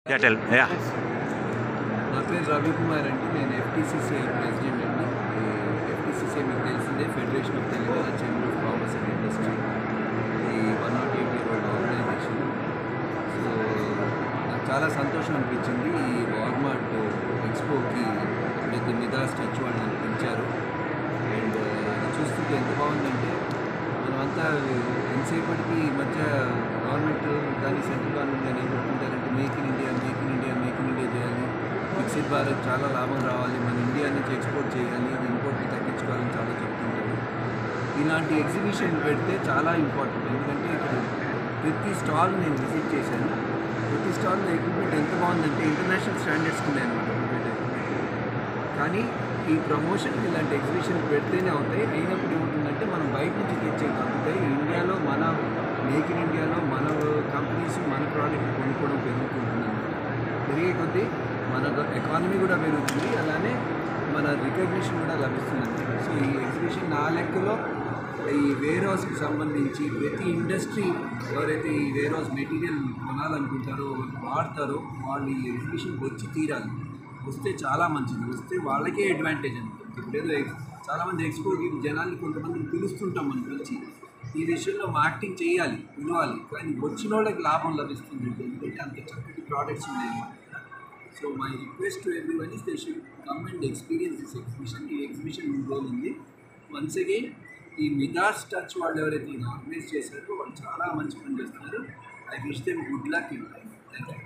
Yeah. నా పేరు రవికుమార్ అండి. నేను ఎఫ్టీసీసీఐ ప్రెసిడెంట్ అండి. ఎఫ్టీసీసీఐ మీకు తెలిసిందే, federation of Telangana chamber of commerce and industry. ఈ 108-year-old ఆర్గనైజేషన్. సో నాకు చాలా సంతోషం అనిపించింది. ఈ వాల్మార్ట్ ఎక్స్పోకి ఎప్పుడైతే మిదా స్టాచ్యూ వాళ్ళని పిలిచారు, అండ్ ఇది చూస్తుంటే ఎంత బాగుందంటే, మనమంతా ఎంతసేపటికి ఈ మధ్య గవర్నమెంట్ కానీ సెంట్రల్ గవర్నమెంట్ కానీ ఏం చెప్తుంటారంటే మేక్ ఇన్ ఇండియా చేయాలి, ఫిక్స్డ్ భారత్ చాలా లాభం రావాలి, మన ఇండియా నుంచి ఎక్స్పోర్ట్ చేయాలి, ఇంపోర్ట్ని తగ్గించుకోవాలని చాలా చెప్తుంటారు. ఇలాంటి ఎగ్జిబిషన్ పెడితే చాలా ఇంపార్టెంట్. ఎందుకంటే ఇక్కడ ప్రతి స్టాల్ నేను విజిట్ చేశాను. ప్రతి స్టాల్లో ఎక్విప్మెంట్ ఎంత బాగుందంటే ఇంటర్నేషనల్ స్టాండర్డ్స్కి ఉన్నాయన్నమాట ఎక్విప్మెంట్. కానీ ఈ ప్రమోషన్ ఇలాంటి ఎగ్జిబిషన్ పెడితేనే అవుతాయి. అయినప్పుడు ఏమవుతుందంటే మనం బయట నుంచి తెచ్చే తగ్గుతాయి. ఇండియాలో మన మేక్ ఇన్ ఇండియాలో మన కంపెనీస్ మన ప్రోడక్ట్ కొనుక్కోవడం పెరుగుతుంటుంది. పెరిగే కొద్దీ మన ఎకానమీ కూడా పెరుగుతుంది, అలానే మన రికగ్నిషన్ కూడా లభిస్తుంది. సో ఈ ఎగ్జిబిషన్ నా లెక్కలో ఈ వేర్ హౌస్కి సంబంధించి ప్రతి ఇండస్ట్రీ ఎవరైతే ఈ వేర్ హౌస్ మెటీరియల్ కొనాలనుకుంటారో వాడతారో వాళ్ళు ఈ ఎగ్జిబిషన్కి వచ్చి తీరాలి. వస్తే చాలా మంచిది, వస్తే వాళ్ళకే అడ్వాంటేజ్ అనుకుంటుంది. ఇప్పుడేదో చాలామంది ఎక్స్పోకి జనాల్ని కొంతమందిని పిలుస్తుంటాం, మనం పిలిచి ఈ విషయంలో మార్కెటింగ్ చేయాలి, పిలవాలి, కానీ వచ్చిన వాళ్ళకి లాభం లభిస్తుంది. ఎందుకంటే అంత చక్కటి ప్రోడక్ట్స్ ఉన్నాయి. So my request to everyone is they should come and experience this exhibition. ఈ ఎగ్జిబిషన్ 3 రోజులు ఉంది. వన్స్ అగైన్ ఈ మిదాస్ టచ్ వాళ్ళు ఎవరైతే ఆర్గనైజ్ చేశారో వాళ్ళు చాలా మంచి పని చేస్తున్నారు. I wish them good luck in life. Thank you.